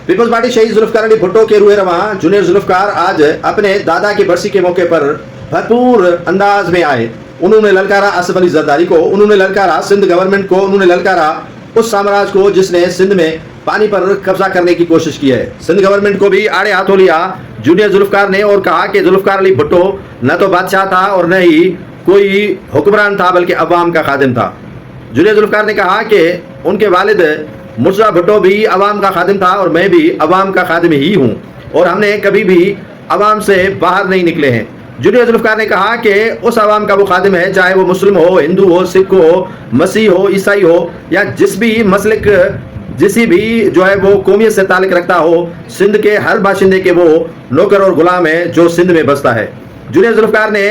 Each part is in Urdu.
پیپلز پارٹی شہید ذوالفقار علی بھٹو کے روح رواں جونیئر ذوالفقار آج اپنے دادا کی برسی کے موقع پر بھرپور انداز میں آئے. انہوں نے للکارا آصف علی زرداری کو, انہوں نے للکارا سندھ گورنمنٹ کو, انہوں نے للکارا اس سامراج کو جس نے سندھ میں پانی پر قبضہ کرنے کی کوشش کی ہے. سندھ گورنمنٹ کو بھی آڑے ہاتھوں لیا جونیئر ذوالفقار نے اور کہا کہ ذوالفقار علی بھٹو نہ تو بادشاہ تھا اور نہ ہی کوئی حکمران تھا بلکہ عوام کا خادم تھا. جونیئر ذوالفقار نے کہا کہ ان کے والد مرزا بھٹو بھی عوام کا خادم تھا اور میں بھی عوام کا خادم ہی ہوں اور ہم نے کبھی بھی عوام سے باہر نہیں نکلے ہیں. جونیئر ذوالفقار نے کہا کہ اس عوام کا وہ خادم ہے چاہے وہ مسلم ہو, ہندو ہو, سکھ ہو, مسیح ہو, عیسائی ہو یا جس بھی مسلک جسی بھی جو ہے وہ قومیت سے تعلق رکھتا ہو. سندھ کے ہر باشندے کے وہ نوکر اور غلام ہے جو سندھ میں بستا ہے. جونیئر ذوالفقار نے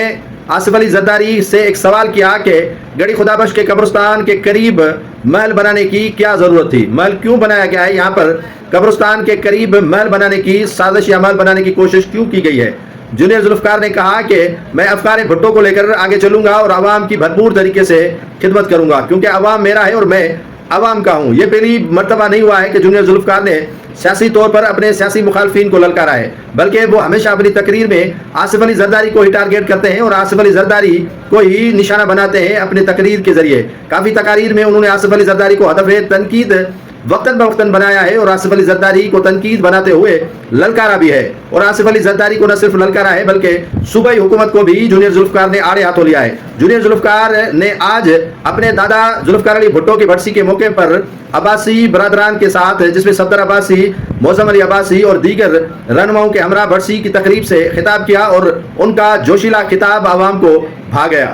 آصف علی زرداری سے ایک سوال کیا کہ گڑھی خدا بخش کے قبرستان کے قریب محل بنانے کی کیا ضرورت تھی, محل کیوں بنایا گیا ہے, یہاں پر قبرستان کے قریب محل بنانے کی سازش یا محل بنانے کی کوشش کیوں کی گئی ہے. جونیئر ذوالفقار نے کہا کہ میں افکار بھٹو کو لے کر آگے چلوں گا اور عوام کی بھرپور طریقے سے خدمت کروں گا کیونکہ عوام میرا ہے اور میں عوام کا ہوں. یہ پہلی مرتبہ نہیں ہوا ہے کہ جونیئر ذوالفقار نے سیاسی طور پر اپنے سیاسی مخالفین کو للکارا ہے, بلکہ وہ ہمیشہ اپنی تقریر میں آصف علی زرداری کو ہی ٹارگیٹ کرتے ہیں اور آصف علی زرداری کو ہی نشانہ بناتے ہیں اپنے تقریر کے ذریعے. کافی تقاریر میں انہوں نے آصف علی زرداری کو ہدف تنقید وقتاً بوقتاً بنایا ہے اور آصف علی زرداری کو تنقید بناتے ہوئے للکارا بھی ہے. اور آصف علی زرداری کو نہ صرف للکارا ہے بلکہ صوبائی حکومت کو بھی جونیئر ذوالفقار نے آڑے ہاتھوں لیا ہے. جونیئر ذوالفقار نے آج اپنے دادا ذوالفقار علی بھٹو کی برسی کے موقع پر عباسی برادران کے ساتھ جس میں صفدر عباسی, معظم علی عباسی اور دیگر رہنماؤں کے ہمراہ برسی کی تقریب سے خطاب کیا اور ان کا جوشیلا خطاب عوام کو بھا گیا.